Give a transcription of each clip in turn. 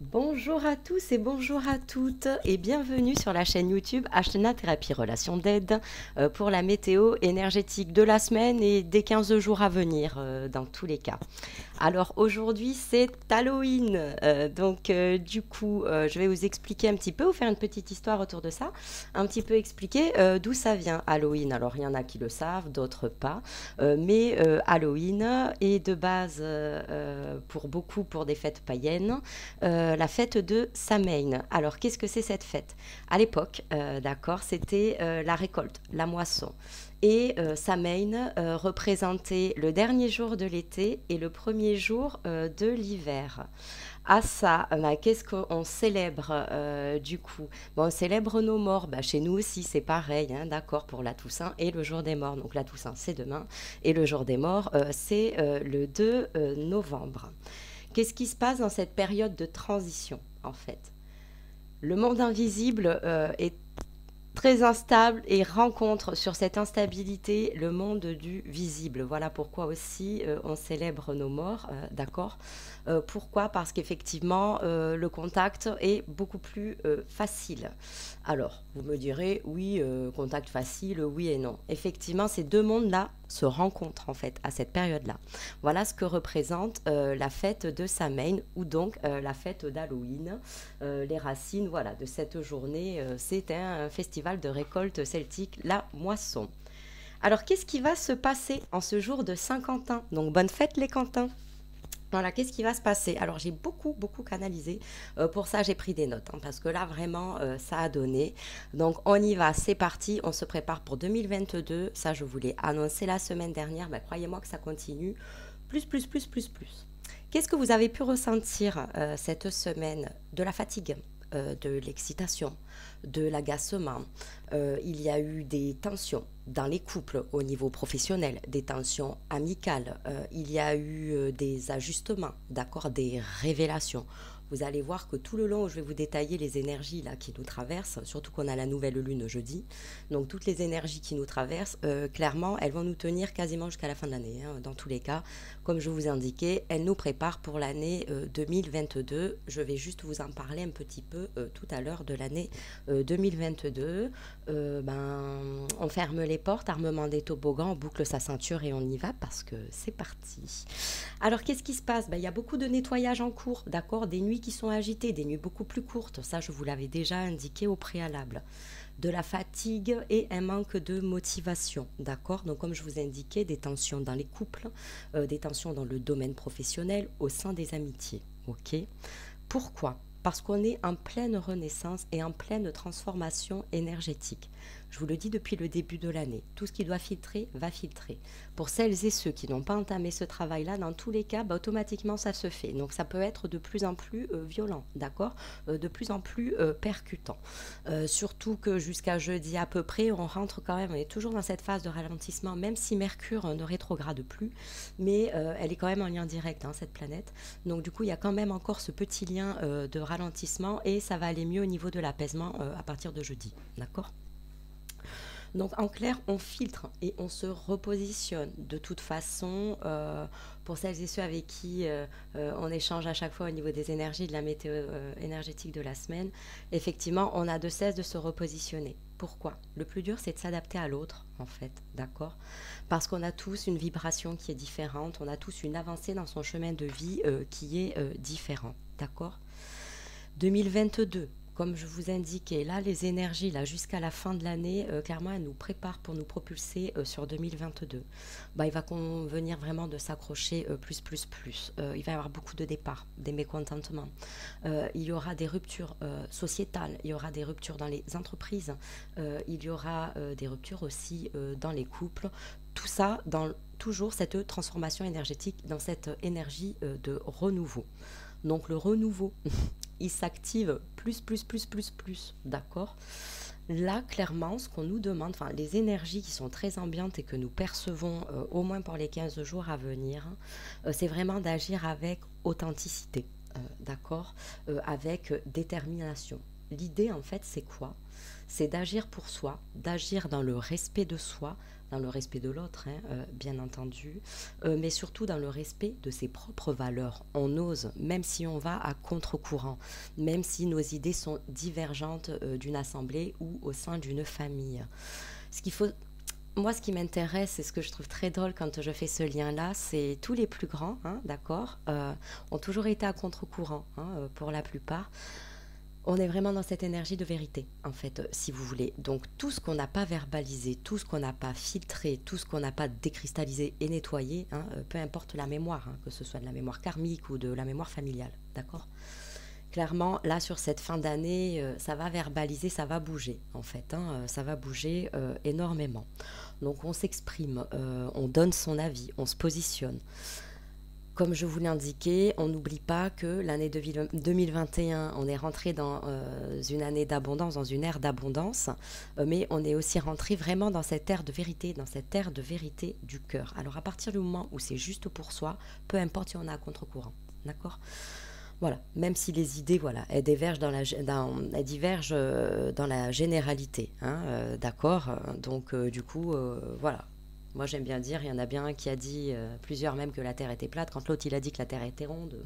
Bonjour à tous et bonjour à toutes et bienvenue sur la chaîne YouTube Ashtana Thérapie Relation d'aide pour la météo énergétique de la semaine et des 15 jours à venir dans tous les cas. Alors aujourd'hui c'est Halloween, je vais vous expliquer un petit peu, vous faire une petite histoire autour de ça, un petit peu expliquer d'où ça vient Halloween. Alors il y en a qui le savent, d'autres pas, mais Halloween est de base pour beaucoup pour des fêtes païennes, la fête de Samhain. Alors qu'est-ce que c'est cette fête? À l'époque, d'accord, c'était la récolte, la moisson. Et Samhain représentait le dernier jour de l'été et le premier jour de l'hiver. À ça, qu'est-ce qu'on célèbre du coup? Bon, on célèbre nos morts. Bah, chez nous aussi, c'est pareil, hein, d'accord, pour la Toussaint et le jour des morts. Donc la Toussaint, c'est demain. Et le jour des morts, c'est le 2 novembre. Qu'est-ce qui se passe dans cette période de transition, en fait? Le monde invisible est très instable et rencontre sur cette instabilité le monde du visible. Voilà pourquoi aussi on célèbre nos morts, d'accord. Pourquoi? Parce qu'effectivement, le contact est beaucoup plus facile. Alors, vous me direz, oui, contact facile, oui et non. Effectivement, ces deux mondes-là se rencontrent en fait à cette période-là. Voilà ce que représente la fête de Samhain ou donc la fête d'Halloween. Les racines, voilà, de cette journée, c'est un festival de récolte celtique, la moisson. Alors, qu'est-ce qui va se passer en ce jour de Saint-Quentin? Donc, bonne fête les Quentins. Voilà, qu'est-ce qui va se passer? Alors, j'ai beaucoup canalisé. Pour ça, j'ai pris des notes, hein, parce que là, vraiment, ça a donné. Donc, on y va, c'est parti. On se prépare pour 2022. Ça, je vous l'ai annoncé la semaine dernière. Ben, croyez-moi que ça continue. Plus. Qu'est-ce que vous avez pu ressentir cette semaine? De la fatigue, de l'excitation, de l'agacement. Il y a eu des tensions dans les couples au niveau professionnel, des tensions amicales. Il y a eu des ajustements, d'accord, des révélations. Vous allez voir que tout le long, je vais vous détailler les énergies là qui nous traversent, surtout qu'on a la nouvelle lune jeudi. Donc toutes les énergies qui nous traversent, clairement, elles vont nous tenir quasiment jusqu'à la fin de l'année. Hein, dans tous les cas, comme je vous indiquais, elles nous préparent pour l'année 2022. Je vais juste vous en parler un petit peu tout à l'heure de l'année 2022. On ferme les portes, armement des toboggans, on boucle sa ceinture et on y va parce que c'est parti. Alors qu'est-ce qui se passe? Il y a beaucoup de nettoyage en cours, d'accord, des nuits qui sont agitées, des nuits beaucoup plus courtes, ça je vous l'avais déjà indiqué au préalable. De la fatigue et un manque de motivation, d'accord. Donc comme je vous indiquais, des tensions dans les couples, des tensions dans le domaine professionnel, au sein des amitiés, ok. Pourquoi? Parce qu'on est en pleine renaissance et en pleine transformation énergétique. Je vous le dis depuis le début de l'année, tout ce qui doit filtrer va filtrer. Pour celles et ceux qui n'ont pas entamé ce travail-là, dans tous les cas, automatiquement ça se fait. Donc ça peut être de plus en plus violent, d'accord, de plus en plus percutant. Surtout que jusqu'à jeudi à peu près, on rentre quand même, on est toujours dans cette phase de ralentissement, même si Mercure ne rétrograde plus, mais elle est quand même en lien direct, hein, cette planète. Donc du coup, il y a quand même encore ce petit lien de ralentissement et ça va aller mieux au niveau de l'apaisement à partir de jeudi, d'accord. Donc en clair, on filtre et on se repositionne. De toute façon, pour celles et ceux avec qui on échange à chaque fois au niveau des énergies, de la météo énergétique de la semaine, effectivement, on a de cesse de se repositionner. Pourquoi? Le plus dur, c'est de s'adapter à l'autre, en fait, d'accord? Parce qu'on a tous une vibration qui est différente, on a tous une avancée dans son chemin de vie qui est différent, d'accord? 2022, comme je vous indiquais, là, les énergies, là, jusqu'à la fin de l'année, clairement, elles nous préparent pour nous propulser sur 2022. Il va convenir vraiment de s'accrocher plus. Il va y avoir beaucoup de départs, des mécontentements. Il y aura des ruptures sociétales, il y aura des ruptures dans les entreprises, il y aura des ruptures aussi dans les couples. Tout ça dans toujours cette transformation énergétique, dans cette énergie de renouveau. Donc le renouveau, il s'active plus, d'accord. Là, clairement, ce qu'on nous demande, enfin les énergies qui sont très ambiantes et que nous percevons au moins pour les 15 jours à venir, c'est vraiment d'agir avec authenticité, d'accord, avec détermination. l'idée, en fait, c'est quoi? C'est d'agir pour soi, d'agir dans le respect de soi, dans le respect de l'autre, hein, bien entendu, mais surtout dans le respect de ses propres valeurs. On ose, même si on va à contre-courant, même si nos idées sont divergentes d'une assemblée ou au sein d'une famille. Ce qu'il faut Moi, ce qui m'intéresse et ce que je trouve très drôle quand je fais ce lien-là, c'est tous les plus grands, hein, d'accord, ont toujours été à contre-courant, hein, pour la plupart. On est vraiment dans cette énergie de vérité, en fait, si vous voulez. Donc tout ce qu'on n'a pas verbalisé, tout ce qu'on n'a pas filtré, tout ce qu'on n'a pas décristallisé et nettoyé, hein, peu importe la mémoire, hein, que ce soit de la mémoire karmique ou de la mémoire familiale, d'accord? Clairement, là, sur cette fin d'année, ça va verbaliser, ça va bouger, en fait, hein, ça va bouger énormément. Donc on s'exprime, on donne son avis, on se positionne. Comme je vous l'ai indiqué, on n'oublie pas que l'année 2021, on est rentré dans une année d'abondance, dans une ère d'abondance, mais on est aussi rentré vraiment dans cette ère de vérité, dans cette ère de vérité du cœur. Alors à partir du moment où c'est juste pour soi, peu importe si on est à contre-courant, d'accord? Voilà, même si les idées, voilà, elles divergent elles divergent dans la généralité, hein, d'accord? Donc du coup, voilà. Moi, j'aime bien dire, il y en a bien un qui a dit, plusieurs même, que la Terre était plate, quand l'autre, il a dit que la Terre était ronde.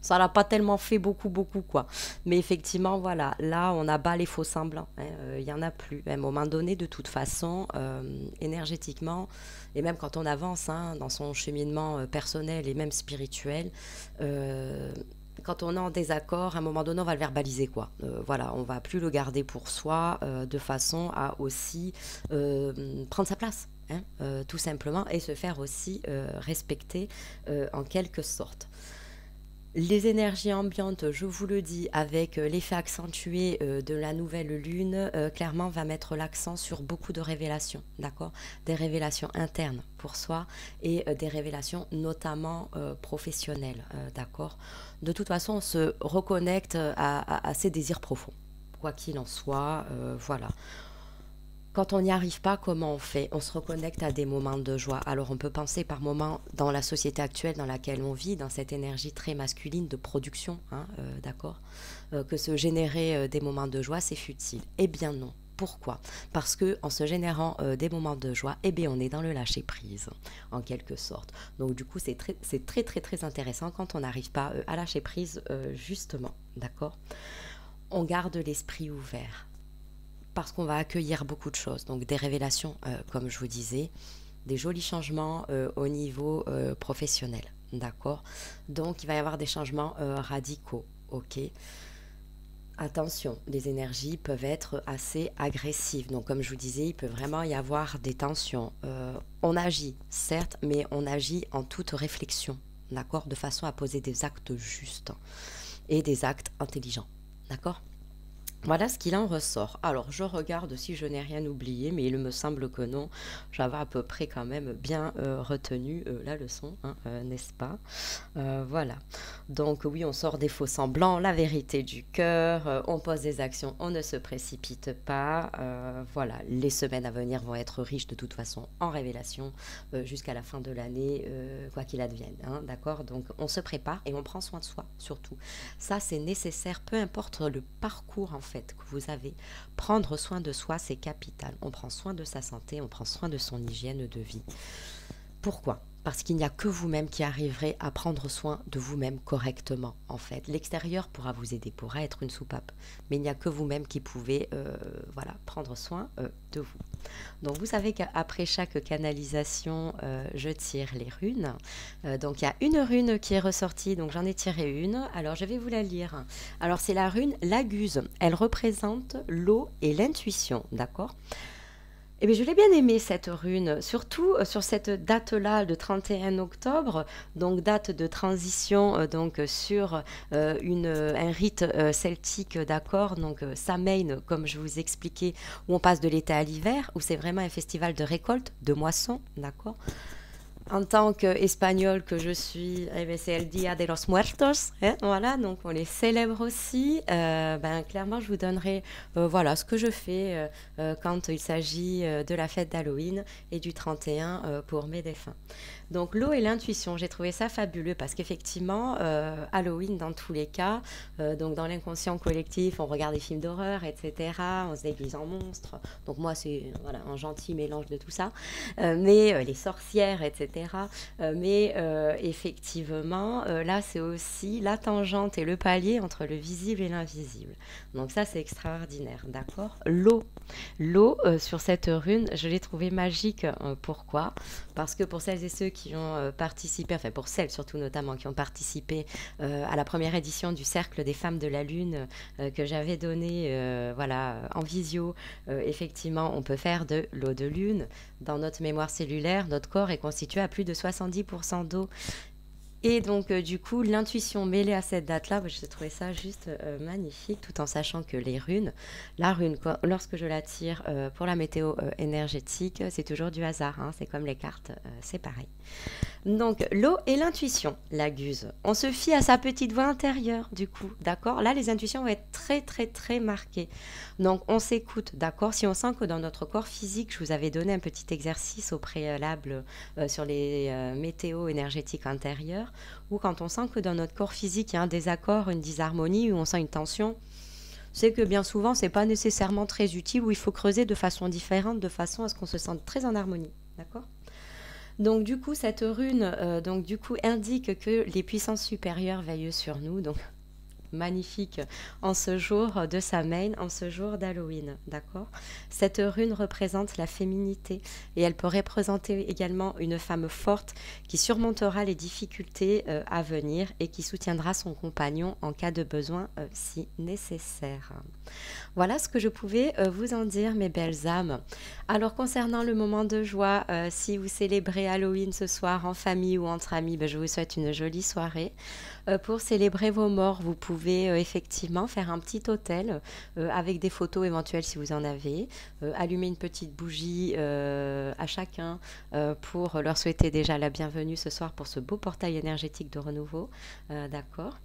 Ça l'a pas tellement fait beaucoup, beaucoup, quoi. Mais effectivement, voilà, là, on abat les faux semblants, hein, il y en a plus. À un moment donné, de toute façon, énergétiquement, et même quand on avance, hein, dans son cheminement personnel et même spirituel, euh, quand on est en désaccord, à un moment donné, on va le verbaliser, quoi. Voilà, on va plus le garder pour soi, de façon à aussi prendre sa place, hein, tout simplement, et se faire aussi respecter en quelque sorte. Les énergies ambiantes, je vous le dis, avec l'effet accentué de la nouvelle lune, clairement va mettre l'accent sur beaucoup de révélations, d'accord? Des révélations internes pour soi et des révélations notamment professionnelles, d'accord? De toute façon, on se reconnecte à ses désirs profonds, quoi qu'il en soit, voilà. Quand on n'y arrive pas, comment on fait? On se reconnecte à des moments de joie. Alors on peut penser par moments, dans la société actuelle dans laquelle on vit, dans cette énergie très masculine de production, hein, d'accord, que se générer des moments de joie, c'est futile. Eh bien non. Pourquoi? Parce que en se générant des moments de joie, eh bien on est dans le lâcher prise, en quelque sorte. Donc du coup c'est très très très intéressant quand on n'arrive pas à lâcher prise, justement, d'accord? On garde l'esprit ouvert parce qu'on va accueillir beaucoup de choses, donc des révélations, comme je vous disais, des jolis changements au niveau professionnel, d'accord? Donc il va y avoir des changements radicaux, ok? Attention, les énergies peuvent être assez agressives, donc comme je vous disais, il peut vraiment y avoir des tensions. On agit, certes, mais on agit en toute réflexion, d'accord? De façon à poser des actes justes et des actes intelligents, d'accord? Voilà ce qu'il en ressort. Alors, je regarde si je n'ai rien oublié, mais il me semble que non. J'avais à peu près quand même bien retenu la leçon, hein, n'est-ce pas? Voilà. Donc oui, on sort des faux semblants, la vérité du cœur, on pose des actions, on ne se précipite pas. Voilà, les semaines à venir vont être riches de toute façon en révélations jusqu'à la fin de l'année, quoi qu'il advienne, hein, d'accord? Donc on se prépare et on prend soin de soi, surtout. Ça, c'est nécessaire, peu importe le parcours en fait que vous avez. Prendre soin de soi, c'est capital. On prend soin de sa santé, on prend soin de son hygiène de vie. Pourquoi? Parce qu'il n'y a que vous-même qui arriverez à prendre soin de vous-même correctement, en fait. L'extérieur pourra vous aider, pourra être une soupape, mais il n'y a que vous-même qui pouvez voilà, prendre soin de vous. Donc vous savez qu'après chaque canalisation, je tire les runes. Donc il y a une rune qui est ressortie, donc j'en ai tiré une. Alors je vais vous la lire. Alors c'est la rune Laguse. Elle représente l'eau et l'intuition, d'accord? Eh bien, je l'ai bien aimée cette rune, surtout sur cette date-là, le 31 octobre, donc date de transition donc sur un rite celtique, d'accord, donc Samhain, comme je vous expliquais, où on passe de l'été à l'hiver, où c'est vraiment un festival de récolte, de moisson, d'accord. En tant qu'Espagnole que je suis, eh ben, c'est el Día de los Muertos, hein, voilà, donc on les célèbre aussi. Ben, clairement, je vous donnerai voilà, ce que je fais quand il s'agit de la fête d'Halloween et du 31 pour mes défunts. Donc l'eau et l'intuition, j'ai trouvé ça fabuleux parce qu'effectivement, Halloween dans tous les cas, donc dans l'inconscient collectif, on regarde des films d'horreur, etc. On se déguise en monstre. Donc moi, c'est voilà, un gentil mélange de tout ça. Mais les sorcières, etc. Mais effectivement, là, c'est aussi la tangente et le palier entre le visible et l'invisible. Donc ça, c'est extraordinaire, d'accord. L'eau sur cette rune, je l'ai trouvée magique. Pourquoi? Parce que pour celles et ceux qui ont participé, enfin pour celles surtout notamment qui ont participé à la première édition du Cercle des Femmes de la Lune que j'avais donné voilà, en visio, effectivement, on peut faire de l'eau de lune. Dans notre mémoire cellulaire, notre corps est constitué à plus de 70% d'eau. Et donc, du coup, l'intuition mêlée à cette date-là, j'ai trouvé ça juste magnifique, tout en sachant que la rune, lorsque je la tire pour la météo énergétique, c'est toujours du hasard, hein, c'est comme les cartes, c'est pareil. Donc, l'eau et l'intuition, la guse. On se fie à sa petite voix intérieure, du coup, d'accord? Là, les intuitions vont être très, très, très marquées. Donc, on s'écoute, d'accord? Si on sent que dans notre corps physique, je vous avais donné un petit exercice au préalable sur les météos énergétiques intérieures, ou quand on sent que dans notre corps physique, il y a un désaccord, une disharmonie, ou on sent une tension, c'est que bien souvent, c'est pas nécessairement très utile, ou il faut creuser de façon différente, de façon à ce qu'on se sente très en harmonie, d'accord? Donc du coup, cette rune donc, du coup, indique que les puissances supérieures veillent sur nous. Donc magnifique en ce jour de Samhain, en ce jour d'Halloween, d'accord? Cette rune représente la féminité et elle peut représenter également une femme forte qui surmontera les difficultés à venir et qui soutiendra son compagnon en cas de besoin si nécessaire. Voilà ce que je pouvais vous en dire, mes belles âmes. Alors concernant le moment de joie, si vous célébrez Halloween ce soir en famille ou entre amis, ben, je vous souhaite une jolie soirée. Pour célébrer vos morts, vous pouvez effectivement faire un petit autel avec des photos éventuelles si vous en avez, allumer une petite bougie à chacun pour leur souhaiter déjà la bienvenue ce soir pour ce beau portail énergétique de renouveau, d'accord?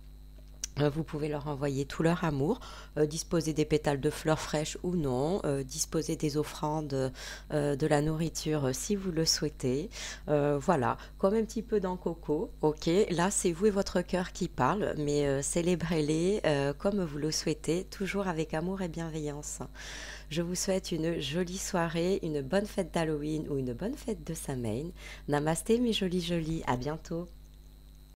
Vous pouvez leur envoyer tout leur amour, disposer des pétales de fleurs fraîches ou non, disposer des offrandes, de la nourriture si vous le souhaitez. Voilà, comme un petit peu dans Coco, ok, là c'est vous et votre cœur qui parlent, mais célébrez-les comme vous le souhaitez, toujours avec amour et bienveillance. Je vous souhaite une jolie soirée, une bonne fête d'Halloween ou une bonne fête de Samhain. Namasté mes jolis jolis, à bientôt.